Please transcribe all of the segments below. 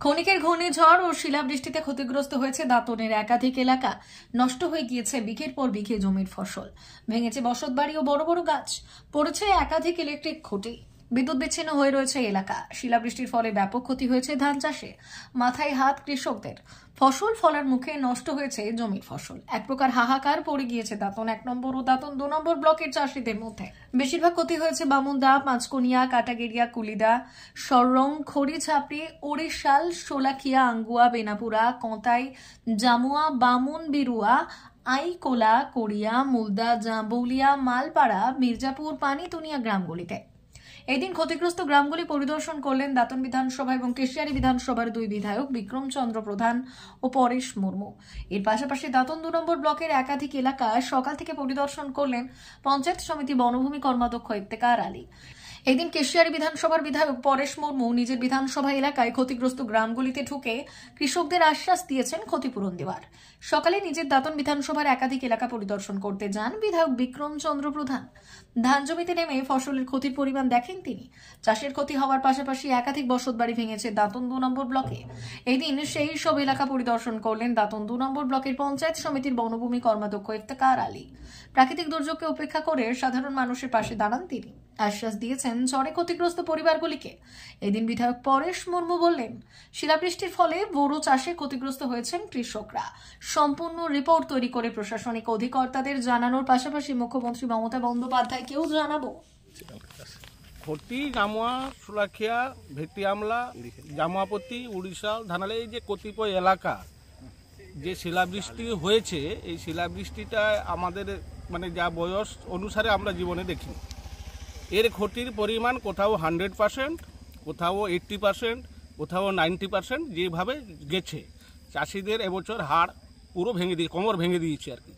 ক্ষণিকের ঘূর্ণিঝড় ও শিলাবৃষ্টিতে ক্ষতিগ্রস্ত হয়েছে দাঁতনের একাধিক এলাকা। নষ্ট হয়ে গিয়েছে বিঘের পর বিঘে জমির ফসল, ভেঙেছে বসতবাড়ি ও বড় বড় গাছ, পড়েছে একাধিক ইলেকট্রিক খুঁটি, বিদ্যুৎ বিচ্ছিন্ন হয়ে রয়েছে এলাকা। শিলাবৃষ্টির ফলে ব্যাপক ক্ষতি হয়েছে ধান চাষে, মাথায় হাত কৃষকদের। ফসল ফলার মুখে নষ্ট হয়েছে জমির ফসল। এক প্রকার হাহাকার পড়ে গিয়েছে দাঁতন 1 নম্বর ও দাঁতন 2 নম্বর ব্লকের চাষিদের মধ্যে। বেশিরভাগ ক্ষতি হয়েছে বামুনদা, পাঁচকনিয়া, কাটাগেরিয়া, কুলিদা, সররং, খড়িছাপড়ি, ওড়িশাল, শোলাকিয়া, আঙ্গুয়া, বেনাপুরা, কঁতাই, জামুয়া, বামুন বিরুয়া, আইকোলা, কোড়িয়া, মুলদা, জাম্বুলিয়া, মালপাড়া, মির্জাপুর, পানিতুনিয়া গ্রামগুলিতে। এদিন ক্ষতিগ্রস্ত গ্রামগুলি পরিদর্শন করলেন দাঁতন বিধানসভা এবং কেশিয়ারি বিধানসভার 2 বিধায়ক বিক্রম চন্দ্র প্রধান ও পরেশ মুর্মু। এর পাশাপাশি দাঁতন 2 নম্বর ব্লকের একাধিক এলাকা সকাল থেকে পরিদর্শন করলেন পঞ্চায়েত সমিতি বনভূমি কর্মাধ্যক্ষ ইফতেখার আলী। এদিন কেশিয়ারি বিধানসভার বিধায়ক পরেশ মুর্মু নিজের বিধানসভা এলাকায় ক্ষতিগ্রস্ত গ্রামগুলিতে ঢুকে কৃষকদের আশ্বাস দিয়েছেন ক্ষতিপূরণ দেওয়ার। সকালে নিজের দাঁতন বিধানসভার একাধিক এলাকা পরিদর্শন করতে যান বিধায়ক বিক্রম চন্দ্র প্রধান। ধান জমিতে নেমে ফসলের ক্ষতির পরিমাণ দেখেন তিনি। চাষের ক্ষতি হওয়ার পাশাপাশি একাধিক বসতবাড়ি ভেঙেছে দাঁতন 2 নম্বর ব্লকে। এদিন সেই সব এলাকা পরিদর্শন করলেন দাঁতন 2 নম্বর ব্লকের পঞ্চায়েত সমিতির বনভূমি কর্মাধ্যক্ষ ইফতেখার আলী। প্রাকৃতিক দুর্যোগকে উপেক্ষা করে সাধারণ মানুষের পাশে দাঁড়ান তিনি। আশ্বাস দিয়েছেন ঝড়ে ক্ষতিগ্রস্ত পরিবারগুলিকে। এদিন বিধায়ক পরেশ মুর্মু বললেন, শিলাবৃষ্টির ফলে বোরো চাষে ক্ষতিগ্রস্ত হয়েছেন কৃষকরা। সম্পূর্ণ রিপোর্ট তৈরি করে প্রশাসনিক অধিকর্তাদের জানানোর পাশাপাশি মুখ্যমন্ত্রী মমতা বন্দ্যোপাধ্যায়কেও জানাবো। ঘটি, জামুয়া, শোলাকিয়া, ভেটিয়ামলা, জামুয়াপতি, উড়িষ্যা, ধানালে, এই যে কতিপয় এলাকা যে শিলাবৃষ্টি হয়েছে, এই শিলাবৃষ্টিটা আমাদের মানে যা বয়স অনুসারে আমরা জীবনে দেখি। এর ক্ষতির পরিমাণ কোথাও 100%, কোথাও 80%, কোথাও 90%, যেভাবে গেছে। চাষিদের এবছর হাড় পুরো ভেঙে দিয়ে কোমর ভেঙে দিয়েছে আর কি।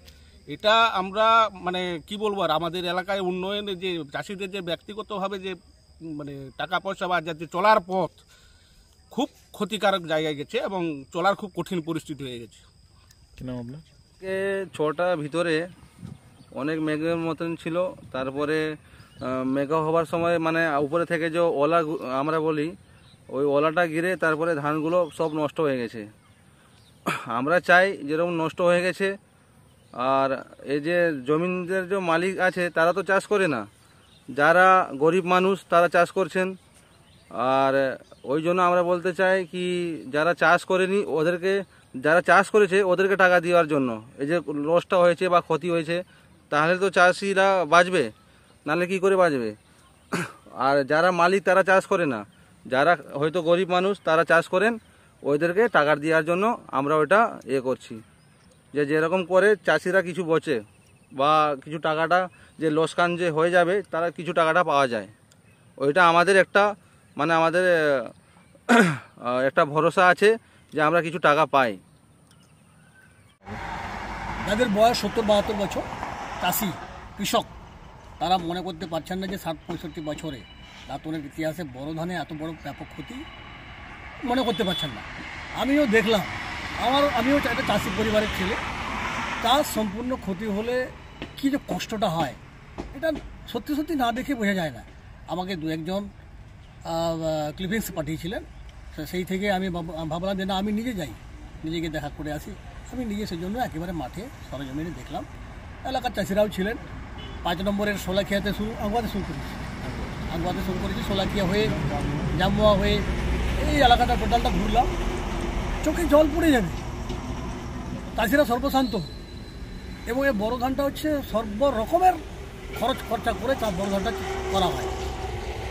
এটা আমরা মানে কি বলবো, আর আমাদের এলাকায় উন্নয়নে যে চাষিদের যে ব্যক্তিগতভাবে যে মানে টাকা পয়সা বা যাতে চলার পথ খুব ক্ষতিকারক জায়গায় গেছে এবং চলার খুব কঠিন পরিস্থিতি হয়ে গেছে। ছটা ভিতরে অনেক মেঘের মতন ছিল, তারপরে মেঘা হবার সময় মানে উপরে থেকে যে ওলা আমরা বলি, ওই ওলাটা গিরে তারপরে ধানগুলো সব নষ্ট হয়ে গেছে। আমরা চাই যেরকম নষ্ট হয়ে গেছে, আর এই যে জমিনদের যে মালিক আছে তারা তো চাষ করে না, যারা গরিব মানুষ তারা চাষ করছেন। আর ওই জন্য আমরা বলতে চাই কি, যারা চাষ করেনি ওদেরকে, যারা চাষ করেছে ওদেরকে টাকা দেওয়ার জন্য। এই যে লসটা হয়েছে বা ক্ষতি হয়েছে, তাহলে তো চাষিরা বাঁচবে, নাহলে কি করে বাঁচবে? আর যারা মালিক তারা চাষ করে না, যারা হয়তো গরিব মানুষ তারা চাষ করেন, ওদেরকে টাকা দেওয়ার জন্য আমরা ওইটা করছি, যে যেরকম করে চাষিরা কিছু বচে বা কিছু টাকাটা যে লোকসান যে হয়ে যাবে তারা কিছু টাকাটা পাওয়া যায়। ওইটা আমাদের একটা মানে আমাদের একটা ভরসা আছে যে আমরা কিছু টাকা পাই। যাদের বয়স 70-72 বছর, চাষি কৃষক, তারা মনে করতে পারছেন না যে 60-65 বছরে দাঁতনের ইতিহাসে বড় ধানে এত বড় ব্যাপক ক্ষতি মনে করতে পারছেন না। আমিও দেখলাম, আমিও একটা চাষি পরিবারের ছেলে। চাষ সম্পূর্ণ ক্ষতি হলে কী যে কষ্টটা হয়, এটা সত্যি সত্যি না দেখে বোঝা যায় না। আমাকে 2-1 ক্লিপিংস পাঠিয়েছিলেন, সেই থেকে আমি ভাবলাম যে না, আমি নিজে যাই, নিজেকে দেখা করে আসি। আমি নিজে সেই জন্য একেবারে মাঠে সরজমিনে দেখলাম। এলাকার চাষিরাও ছিলেন। 5 নম্বরের শোলাকিয়াতে আঙ্গুয়াতে শুরু করেছি, শোলাকিয়া হয়ে জামুয়া হয়ে এই এলাকাটা টোটালটা ঘুরলাম। চোখে জল পড়ে যাবে। চাষিরা সর্বশান্ত, এবং এই বড় ধানটা হচ্ছে সর্বরকমের খরচা করে বড় ধানটা করা হয়।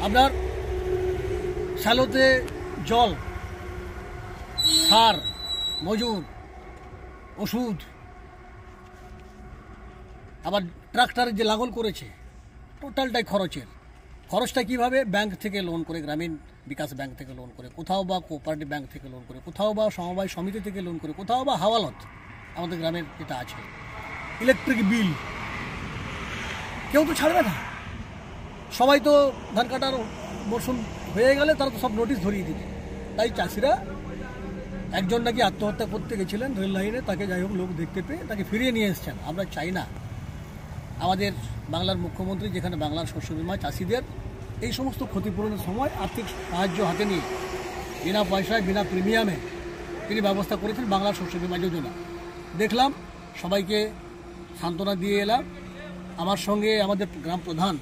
আপনার শ্যালোতে জল, সার, মজুর, ওষুধ, আবার ট্রাক্টর যে লাঙল করেছে, টোটালটাই খরচটা কীভাবে? ব্যাংক থেকে লোন করে, গ্রামীণ বিকাশ ব্যাংক থেকে লোন করে, কোথাও বা কোঅপারেটিভ ব্যাংক থেকে লোন করে, কোথাও বা সমবায় সমিতি থেকে লোন করে, কোথাও বা হাওয়ালত আমাদের গ্রামের যেটা আছে। ইলেকট্রিক বিল কেউ তো ছাড়বে না। সবাই তো ধান কাটার মরশুম হয়ে গেলে তারা তো সব নোটিশ ধরিয়ে দিবে। তাই চাষিরা, একজন নাকি আত্মহত্যা করতে গেছিলেন রেল লাইনে, তাকে যাই হোক লোক দেখতে পেয়ে তাকে ফিরিয়ে নিয়ে এসছেন। আমরা চাই না আমাদের বাংলার মুখ্যমন্ত্রী, যেখানে বাংলার শস্য বীমা চাষিদের এই সমস্ত ক্ষতিপূরণের সময় আর্থিক সাহায্য হাতে নিয়ে বিনা পয়সায় বিনা প্রিমিয়ামে তিনি ব্যবস্থা করেছেন বাংলার শস্য বীমা যোজনা। দেখলাম, সবাইকে সান্ত্বনা দিয়ে এলাম। আমার সঙ্গে আমাদের গ্রাম প্রধান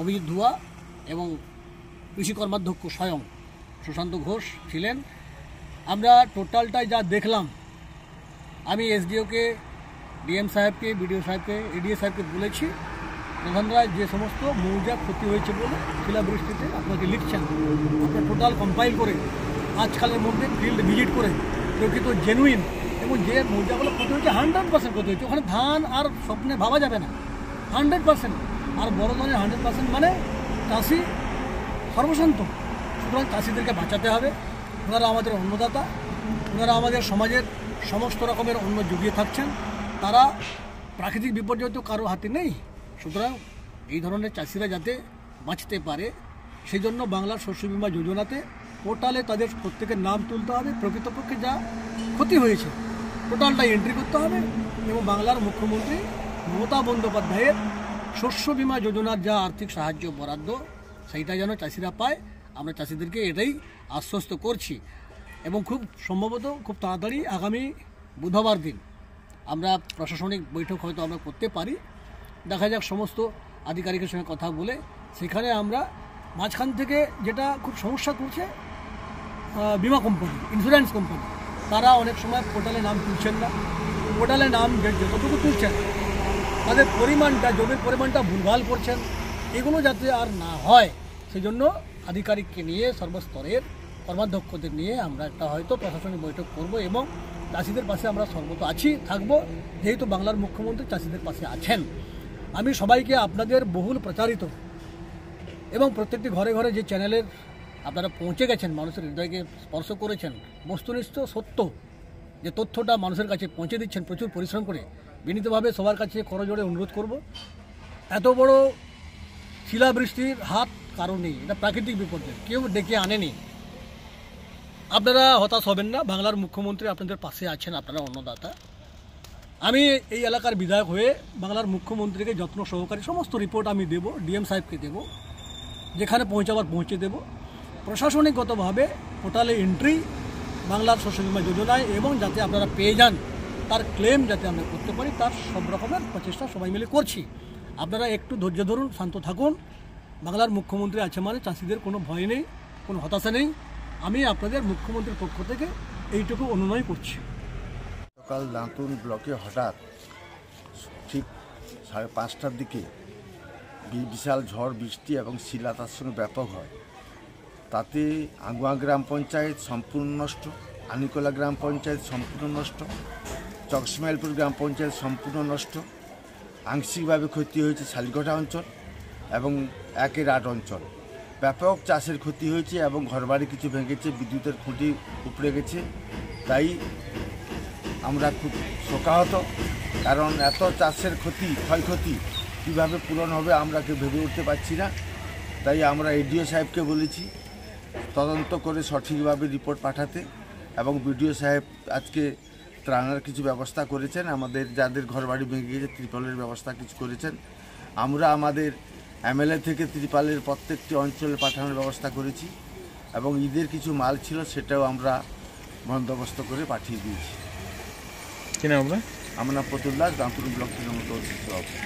অভিজিৎ ধুয়া এবং কৃষি কর্মাধ্যক্ষ স্বয়ং সুশান্ত ঘোষ ছিলেন। আমরা টোটালটাই যা দেখলাম, আমি এসডিওকে, ডিএম সাহেবকে, বিডিও সাহেবকে, এডিএ সাহেবকে বলেছি, প্রধানরা যে সমস্ত মৌজা ক্ষতি হয়েছে বলে শিলাবৃষ্টিতে আপনাকে লিখছেন, আপনার টোটাল কম্পাইল করে আজকালের মধ্যে ফিল্ড ভিজিট করে প্রকৃত জেনুইন এবং যে মৌজাগুলো ক্ষতি হয়েছে 100% ক্ষতি হয়েছে, ওখানে ধান আর স্বপ্নে ভাবা যাবে না, 100%। আর বড় ধরনের 100% মানে চাষি সর্বশান্ত। সুতরাং চাষিদেরকে বাঁচাতে হবে। ওনারা আমাদের অন্নদাতা, ওনারা আমাদের সমাজের সমস্ত রকমের অন্ন জুগিয়ে থাকছেন। তারা প্রাকৃতিক বিপর্যয় তো কারো হাতে নেই। সুতরাং এই ধরনের চাষিরা যাতে বাঁচতে পারে, সেই জন্য বাংলার শস্য বীমা যোজনাতে পোর্টালে তাদের প্রত্যেকের নাম তুলতে হবে, প্রকৃতপক্ষে যা ক্ষতি হয়েছে টোটালটা এন্ট্রি করতে হবে এবং বাংলার মুখ্যমন্ত্রী মমতা বন্দ্যোপাধ্যায়ের শস্য বীমা যোজনার যা আর্থিক সাহায্য বরাদ্দ সেইটা যেন চাষিরা পায়, আমরা চাষিদেরকে এটাই আশ্বস্ত করছি। এবং খুব সম্ভবত খুব তাড়াতাড়ি আগামী বুধবার দিন আমরা প্রশাসনিক বৈঠক হয়তো আমরা করতে পারি। দেখা যাক, সমস্ত আধিকারিকের সঙ্গে কথা বলে সেখানে আমরা মাঝখান থেকে যেটা খুব সমস্যা করছে বিমা কোম্পানি, ইন্স্যুরেন্স কোম্পানি, তারা অনেক সময় পোর্টালে নাম তুলছেন না। পোর্টালে নাম যতটুকু তুলছেন তাদের পরিমাণটা, জমির পরিমাণটা ভুলভাল করছেন। এগুলো যাতে আর না হয় সেই জন্য আধিকারিককে নিয়ে, সর্বস্তরের কর্মাধ্যক্ষদের নিয়ে আমরা একটা হয়তো প্রশাসনিক বৈঠক করব এবং চাষিদের পাশে আমরা সর্বত থাকবো, যেহেতু বাংলার মুখ্যমন্ত্রী চাষিদের পাশে আছেন। আমি সবাইকে আপনাদের বহুল প্রচারিত এবং প্রত্যেকটি ঘরে ঘরে যে চ্যানেলের আপনারা পৌঁছে গেছেন, মানুষের হৃদয়কে স্পর্শ করেছেন, বস্তুনিষ্ঠ সত্য যে তথ্যটা মানুষের কাছে পৌঁছে দিচ্ছেন প্রচুর পরিশ্রম করে, বিনীতভাবে সবার কাছে করজোড়ে অনুরোধ করব, এত বড় শিলাবৃষ্টির হাত কারণ নেই, এটা প্রাকৃতিক বিপর্যয়, কেউ ডেকে আনেনি। আপনারা হতাশ হবেন না, বাংলার মুখ্যমন্ত্রী আপনাদের পাশে আছেন, আপনারা অন্নদাতা। আমি এই এলাকার বিধায়ক হয়ে বাংলার মুখ্যমন্ত্রীকে যত্ন সহকারে সমস্ত রিপোর্ট আমি দেব, ডিএম সাহেবকে দেব, যেখানে পৌঁছাবার পৌঁছে দেব। প্রশাসনিকগতভাবে পোর্টালে এন্ট্রি বাংলার শস্য বীমা যোজনায় এবং যাতে আপনারা পেয়ে যান তার ক্লেম যাতে আমরা করতে পারি, তার সব রকমের প্রচেষ্টা সবাই মিলে করছি। আপনারা একটু ধৈর্য ধরুন, শান্ত থাকুন। বাংলার মুখ্যমন্ত্রী আছে মানে চাষিদের কোনো ভয় নেই, কোনো হতাশা নেই। আমি আপনাদের মুখ্যমন্ত্রীর পক্ষ থেকে এইটুকু অনুনয় করছি। সকাল দাঁতুন ব্লকে হঠাৎ ঠিক 5:30টার দিকে বিশাল ঝড় বৃষ্টি এবং শিলা তার সঙ্গে ব্যাপক হয়। তাতে আগুয়া গ্রাম পঞ্চায়েত সম্পূর্ণ নষ্ট, আনিকোলা গ্রাম পঞ্চায়েত সম্পূর্ণ নষ্ট, চকসমাইলপুর গ্রাম পঞ্চায়েত সম্পূর্ণ নষ্ট, আংশিকভাবে ক্ষতি হয়েছে শালিকোঠা অঞ্চল এবং 1-8 অঞ্চল। ব্যাপক চাষের ক্ষতি হয়েছে এবং ঘরবাড়ি কিছু ভেঙেছে, বিদ্যুতের খুঁটি উপড়ে গেছে। তাই আমরা খুব শোকাহত, কারণ এত চাষের ক্ষয়ক্ষতি কীভাবে পূরণ হবে আমরা কেউ ভেবে উঠতে পারছি না। তাই আমরা এডিও সাহেবকে বলেছি তদন্ত করে সঠিকভাবে রিপোর্ট পাঠাতে, এবং বিডিও সাহেব আজকে ত্রাণের কিছু ব্যবস্থা করেছেন, আমাদের যাদের ঘরবাড়ি ভেঙে গেছে ত্রিপলের ব্যবস্থা কিছু করেছেন। আমরা আমাদের এমএলএ থেকে ত্রিপালের প্রত্যেকটি অঞ্চলে পাঠানোর ব্যবস্থা করেছি এবং ঈদের কিছু মাল ছিল সেটাও আমরা বন্দোবস্ত করে পাঠিয়ে দিয়েছি। কি নাম আপনার? আমার নাম প্রতুল দাস, দাঁতুন ব্লক তৃণমূল সভাপতি।